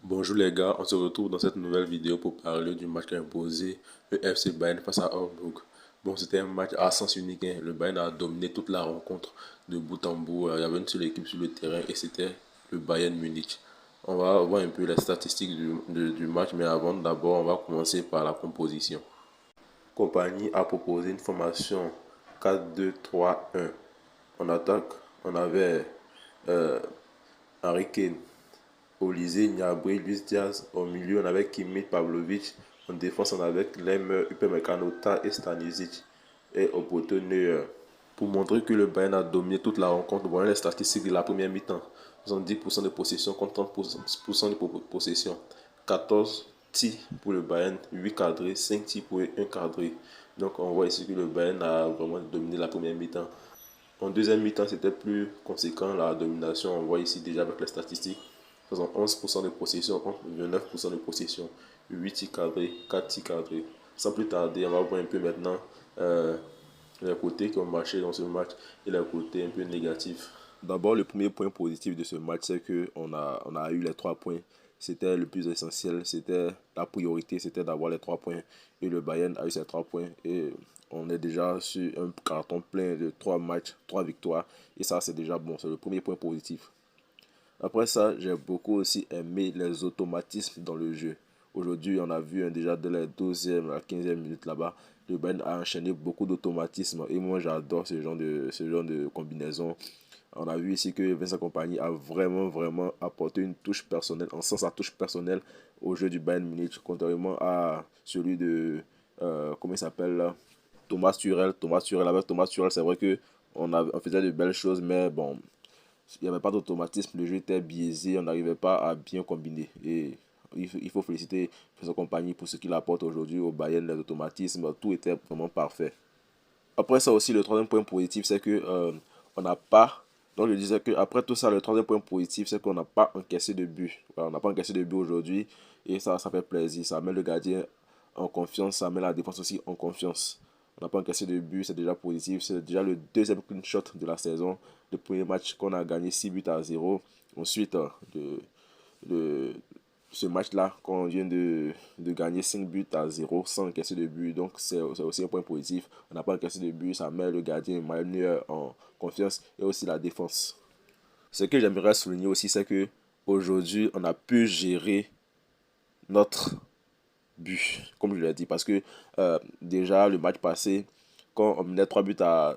Bonjour les gars, on se retrouve dans cette nouvelle vidéo pour parler du match qu'a imposé le FC Bayern face à Augsburg. Bon, c'était un match à sens unique, hein. Le Bayern a dominé toute la rencontre de bout en bout. Il y avait une seule équipe sur le terrain et c'était le Bayern Munich. On va voir un peu les statistiques du match, mais avant d'abord, on va commencer par la composition. Compagnie a proposé une formation 4-2-3-1. En attaque, on avait euh, Harry Kane, Olysée, Gnabry, Luis Diaz. Au milieu, on avait Kimmich, Pavlovic. En défense, on avait Lemmer, Upamecano, et Stanisic. Et au poteau, Neuer. Pour montrer que le Bayern a dominé toute la rencontre, voyons les statistiques de la première mi-temps. 70% de possession contre 30% de possession. 14 tirs pour le Bayern, 8 cadrés, 5 tirs pour 1 cadré. Donc on voit ici que le Bayern a vraiment dominé la première mi-temps. En deuxième mi-temps, c'était plus conséquent la domination. On voit ici déjà avec les statistiques. 11% de possession, 29% de possession, 8 tirs cadrés, 4 tirs cadrés. Sans plus tarder, on va voir un peu maintenant euh, les côtés qui ont marché dans ce match et les côtés un peu négatifs. D'abord, le premier point positif de ce match, c'est qu'on a eu les 3 points. C'était le plus essentiel, c'était la priorité, c'était d'avoir les 3 points. Et le Bayern a eu ces 3 points. Et on est déjà sur un carton plein de 3 matchs, 3 victoires. Et ça, c'est déjà bon, c'est le premier point positif. Après ça, j'ai beaucoup aussi aimé les automatismes dans le jeu. Aujourd'hui, on a vu déjà de la 12e à la 15e minute là-bas, le Bayern a enchaîné beaucoup d'automatismes. Et moi, j'adore ce genre de combinaison. On a vu ici que Vincent Kompany a vraiment apporté une touche personnelle, en sens sa touche personnelle au jeu du Bayern Munich, contrairement à celui de, comment il s'appelle là, Thomas Tuchel. Avec Thomas Tuchel, c'est vrai que on faisait de belles choses, mais bon, il n'y avait pas d'automatisme, le jeu était biaisé, on n'arrivait pas à bien combiner. Et il faut féliciter sa compagnie pour ce qu'il apporte aujourd'hui au Bayern, les automatismes, tout était vraiment parfait. Après ça aussi, le troisième point positif, c'est que on n'a pas. Donc je disais que après tout ça, le troisième point positif, c'est qu'on n'a pas encaissé de but. Voilà, on n'a pas encaissé de but aujourd'hui et ça fait plaisir. Ça met le gardien en confiance, ça met la défense aussi en confiance. On n'a pas encaissé de but, c'est déjà positif. C'est déjà le deuxième clean shot de la saison. Le premier match qu'on a gagné 6 buts à 0. Ensuite, le, ce match-là, quand on vient de gagner 5 buts à 0 sans encaisser de but, donc c'est aussi un point positif. On n'a pas encaissé de but, ça met le gardien Manuel en confiance et aussi la défense. Ce que j'aimerais souligner aussi, c'est que aujourd'hui, on a pu gérer notre but, comme je l'ai dit, parce que déjà le match passé, quand on menait 3 buts à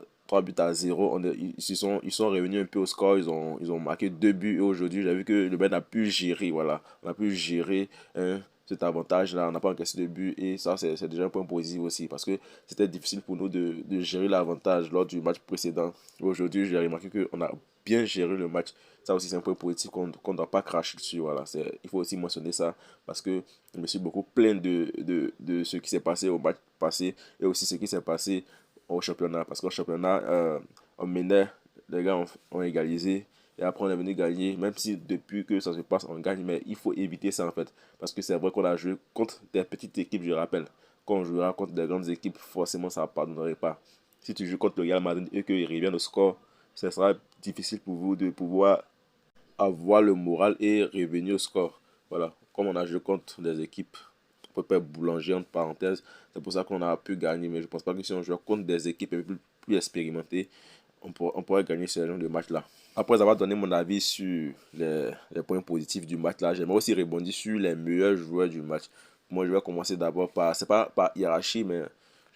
0, ils sont revenus un peu au score, ils ont marqué 2 buts et aujourd'hui j'ai vu que le Bayern a pu gérer, voilà, on a pu gérer cet avantage-là, on n'a pas encaissé de but et ça c'est déjà un point positif aussi parce que c'était difficile pour nous de gérer l'avantage lors du match précédent. Aujourd'hui j'ai remarqué qu'on a bien géré le match, ça aussi c'est un point positif qu'on ne doit pas cracher dessus, voilà, il faut aussi mentionner ça parce que je me suis beaucoup plaint de ce qui s'est passé au match passé et aussi ce qui s'est passé au championnat. Parce qu'au championnat, on menait, les gars ont égalisé et après on est venu gagner. Même si depuis que ça se passe, on gagne, mais il faut éviter ça en fait. Parce que c'est vrai qu'on a joué contre des petites équipes, je rappelle. Quand on jouera contre des grandes équipes, forcément ça ne pardonnerait pas. Si tu joues contre le Real Madrid et qu'il revient au score, ce sera difficile pour vous de pouvoir avoir le moral et revenir au score. Voilà, comme on a joué contre des équipes, on peut pas boulanger entre parenthèses, c'est pour ça qu'on a pu gagner. Mais je pense pas que si on joue contre des équipes un peu plus expérimentées, on pourrait gagner ce genre de match-là. Après avoir donné mon avis sur les points positifs du match-là, j'aimerais aussi rebondir sur les meilleurs joueurs du match. Moi, je vais commencer d'abord par, c'est pas par hiérarchie, mais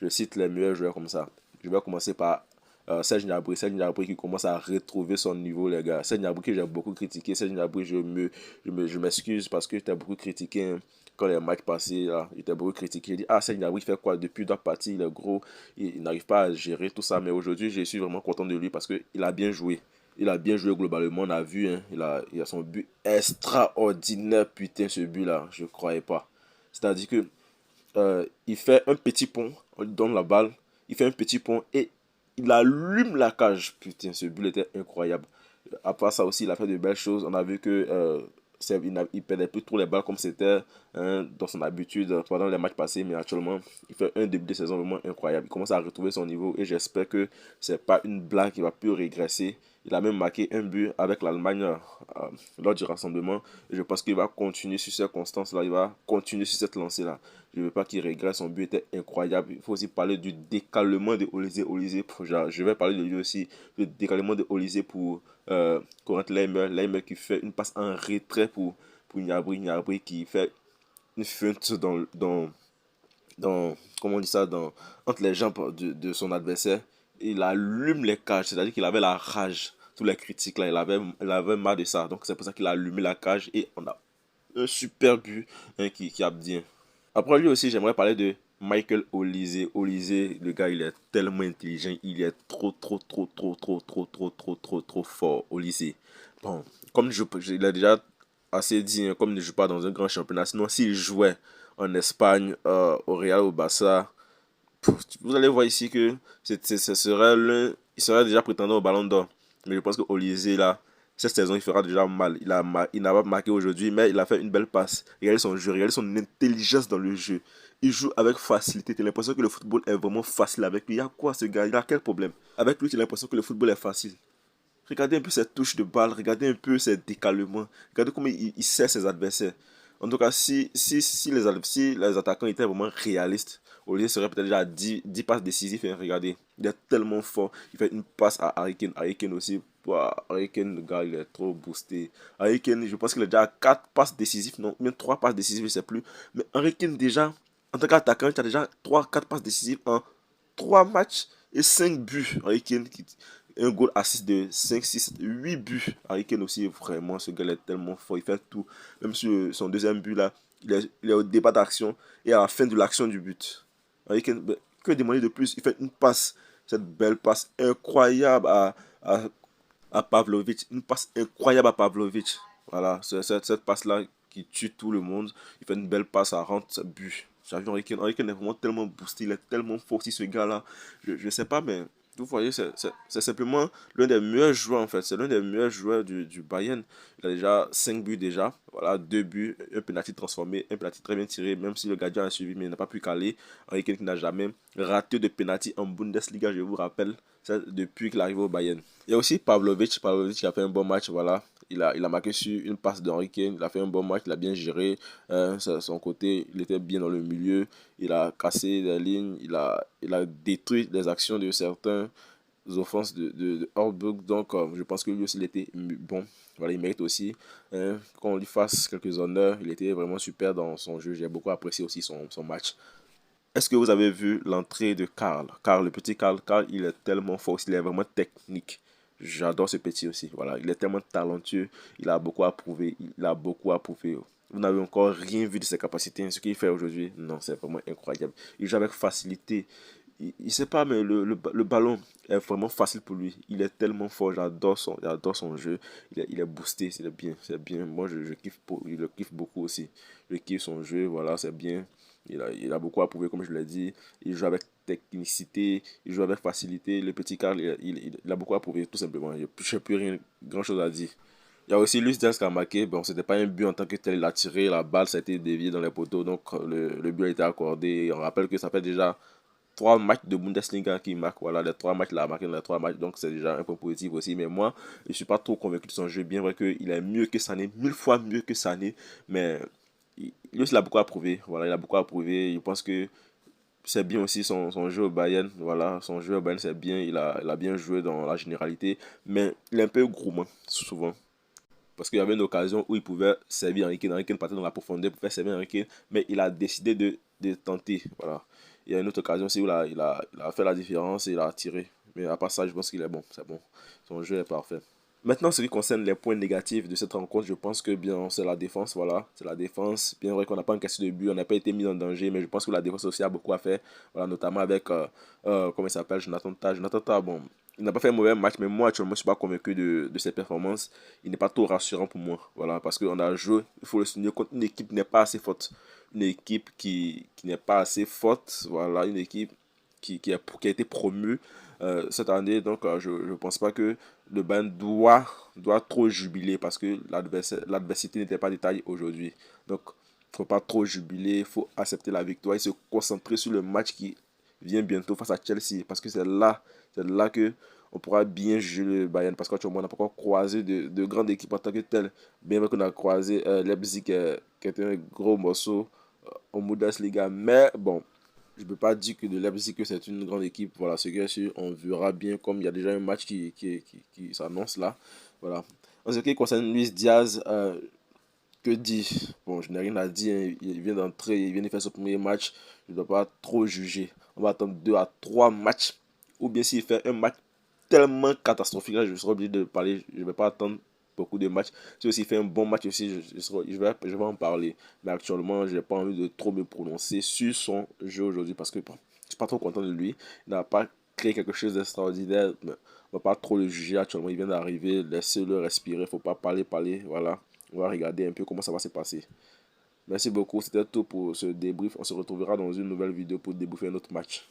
je cite les meilleurs joueurs comme ça. Je vais commencer par Serge Gnabry. Serge Gnabry qui commence à retrouver son niveau, les gars. Serge Gnabry que j'ai beaucoup critiqué. Serge Gnabry, je m'excuse parce que j'étais beaucoup critiqué hein, quand les matchs passaient. Là, j'étais beaucoup critiqué. J'ai dit, ah, Serge Gnabry fait quoi depuis d'autres parties? Il est gros, il n'arrive pas à gérer tout ça. Mais aujourd'hui, je suis vraiment content de lui parce qu'il a bien joué. Il a bien joué globalement, on a vu, hein, il a son but extraordinaire, putain, ce but-là, je ne croyais pas. C'est-à-dire que il fait un petit pont, on lui donne la balle, il fait un petit pont et il allume la cage. Putain, ce but était incroyable. À part ça aussi, il a fait de belles choses. On a vu que il perdait plus trop les balles comme c'était hein, dans son habitude pendant les matchs passés, mais actuellement, il fait un début de saison vraiment incroyable. Il commence à retrouver son niveau et j'espère que c'est pas une blague qui va plus régresser Il a même marqué un but avec l'Allemagne lors du rassemblement. Et je pense qu'il va continuer sur cette constance-là. Il va continuer sur cette lancée-là. Je ne veux pas qu'il regrette. Son but était incroyable. Il faut aussi parler du décalement de Olysée. Je vais parler de lui aussi. Le décalement de Olysée pour Corentin Laimer. Laimer qui fait une passe en retrait pour Gnabry. Gnabry qui fait une feinte comment on dit ça, entre les jambes de son adversaire. Il allume les cages, c'est-à-dire qu'il avait la rage. Tous les critiques là, il avait marre de ça. Donc c'est pour ça qu'il a allumé la cage et on a un super but hein, qui a bien. Après lui aussi, j'aimerais parler de Michael Olise. Olise, le gars, il est tellement intelligent, il est trop fort, Olise. Bon, comme je l'ai déjà assez dit, hein, comme il ne joue pas dans un grand championnat, sinon s'il jouait en Espagne, au Real, au Barça, vous allez voir ici que il serait déjà prétendant au Ballon d'Or. Mais je pense que Olise, là, cette saison, il fera déjà mal. Il n'a pas marqué aujourd'hui, mais il a fait une belle passe. Regardez son jeu, regardez son intelligence dans le jeu. Il joue avec facilité. Tu as l'impression que le football est vraiment facile avec lui. Il y a quoi ce gars? Il a quel problème? Avec lui, tu as l'impression que le football est facile. Regardez un peu ses touches de balle, regardez un peu ses décalements, regardez comment il sert ses adversaires. En tout cas, si les attaquants étaient vraiment réalistes, Olivier serait peut-être déjà à 10 passes décisives. Hein, regardez, il est tellement fort. Il fait une passe à Harry Kane. Harry Kane aussi, wow, Harry Kane, le gars, il est trop boosté. Harry Kane, je pense qu'il est déjà à 4 passes décisives, non, même 3 passes décisives, je ne sais plus. Mais Harry Kane, déjà, en tant qu'attaquant, tu as déjà 3 4 passes décisives en 3 matchs et 5 buts. Harry Kane, un goal assist de 5 6 8 buts. Harry Kane aussi, vraiment, ce gars est tellement fort. Il fait tout. Même sur son deuxième but, là, il est au départ d'action et à la fin de l'action du but. Harry Kane, ben, que demander de plus? Il fait une passe, cette belle passe incroyable à Pavlovic. Une passe incroyable à Pavlovic. Voilà, cette passe-là qui tue tout le monde. Il fait une belle passe à rendre ce but. J'ai vu Harry Kane. Harry Kane est vraiment tellement boosté. Il est tellement fort aussi, ce gars-là. Je ne sais pas, mais vous voyez, c'est simplement l'un des meilleurs joueurs en fait. C'est l'un des meilleurs joueurs du Bayern. Il a déjà 5 buts déjà. Voilà, 2 buts, un penalty transformé, un penalty très bien tiré, même si le gardien a suivi, mais il n'a pas pu caler. Harry Kane qui n'a jamais raté de penalty en Bundesliga, je vous rappelle, depuis qu'il arrive au Bayern. Il y a aussi Pavlovic. Pavlovic qui a fait un bon match, voilà. Il a marqué sur une passe d'Henry Kane. Il a fait un bon match, il a bien géré son côté. Il était bien dans le milieu. Il a cassé des lignes. Il a détruit les actions de certains offenses de Horburg. Donc, je pense que lui aussi, il était bon. Voilà, il mérite aussi qu'on lui fasse quelques honneurs. Il était vraiment super dans son jeu. J'ai beaucoup apprécié aussi son match. Est-ce que vous avez vu l'entrée de Karl? Karl, le petit Karl, Karl, il est tellement fort, il est vraiment technique. J'adore ce petit aussi. Voilà, il est tellement talentueux, il a beaucoup à prouver, il a beaucoup à prouver. Vous n'avez encore rien vu de ses capacités, ce qu'il fait aujourd'hui. Non, c'est vraiment incroyable. Il joue avec facilité. Il sait pas, mais le ballon est vraiment facile pour lui. Il est tellement fort, j'adore son jeu. Il est boosté, c'est bien, c'est bien. Moi, je kiffe, je le kiffe beaucoup aussi. Je kiffe son jeu, voilà, c'est bien. Il a beaucoup à prouver, comme je l'ai dit. Il joue avec technicité, il joue avec facilité. Le petit Karl, il a beaucoup à prouver, tout simplement. Je n'ai plus rien, grand-chose à dire. Il y a aussi Luis Diaz qui a marqué. Bon, c'était pas un but en tant que tel. Il a tiré, la balle, ça a été dévié dans les poteaux. Donc, le but a été accordé. On rappelle que ça fait déjà 3 matchs de Bundesliga qui marque. Voilà, les 3 matchs, il a marqué dans les 3 matchs. Donc, c'est déjà un point positif aussi. Mais moi, je ne suis pas trop convaincu de son jeu. Bien vrai qu'il est mieux que Sané, 1000 fois mieux que Sané. Mais lui aussi, il a beaucoup à prouver. Voilà, il a beaucoup à prouver. Je pense que c'est bien aussi son jeu au Bayern. Voilà, son jeu au Bayern, c'est bien. Il a bien joué dans la généralité. Mais il est un peu gourmand, souvent. Parce qu'il y avait une occasion où il pouvait servir Henry Kane. Henry Kane partait dans la profondeur pour faire servir Henry Kane. Mais il a décidé de tenter. Voilà. Il y a une autre occasion aussi où il a fait la différence et il a tiré. Mais à part ça, je pense qu'il est bon. C'est bon. Son jeu est parfait. Maintenant, ce qui concerne les points négatifs de cette rencontre, je pense que bien c'est la défense, voilà, c'est la défense. Bien vrai qu'on n'a pas encaissé de but, on n'a pas été mis en danger, mais je pense que la défense aussi a beaucoup à faire, voilà, notamment avec, comment il s'appelle, Jonathan Tah. Jonathan Tah, bon, il n'a pas fait un mauvais match, mais moi, actuellement, je ne suis pas convaincu de ses performances. Il n'est pas trop rassurant pour moi, voilà, parce qu'on a joué, il faut le souligner, contre une équipe qui n'est pas assez forte. Une équipe qui n'est pas assez forte, voilà, une équipe qui a été promue cette année. Donc, je ne pense pas que le Bayern doit trop jubiler parce que l'adversité n'était pas détaillée aujourd'hui. Donc, il ne faut pas trop jubiler, il faut accepter la victoire et se concentrer sur le match qui vient bientôt face à Chelsea parce que c'est là que on pourra bien juger le Bayern parce qu'actuellement on n'a pas encore croisé de grandes équipes en tant que telles. Bien vrai qu'on a croisé Leipzig qui était un gros morceau en Bundesliga, mais bon, je ne peux pas dire que de Leipzig que c'est une grande équipe. Voilà, ce qui est sûr, on verra bien comme il y a déjà un match qui s'annonce là. Voilà. En ce qui concerne Luis Diaz, que dire? Bon, je n'ai rien à dire, hein. Il vient d'entrer, il vient de faire son premier match. Je ne dois pas trop juger. On va attendre 2 à 3 matchs. Ou bien s'il fait un match tellement catastrophique, là, je serai obligé de parler. Je ne vais pas attendre beaucoup de matchs. Si aussi il fait un bon match aussi, je vais en parler. Mais actuellement, je n'ai pas envie de trop me prononcer sur son jeu aujourd'hui parce que bon, je ne suis pas trop content de lui. Il n'a pas créé quelque chose d'extraordinaire. Mais on ne va pas trop le juger actuellement. Il vient d'arriver. Laissez-le respirer. Il ne faut pas parler. Voilà. On va regarder un peu comment ça va se passer. Merci beaucoup. C'était tout pour ce débrief. On se retrouvera dans une nouvelle vidéo pour débriefer un autre match.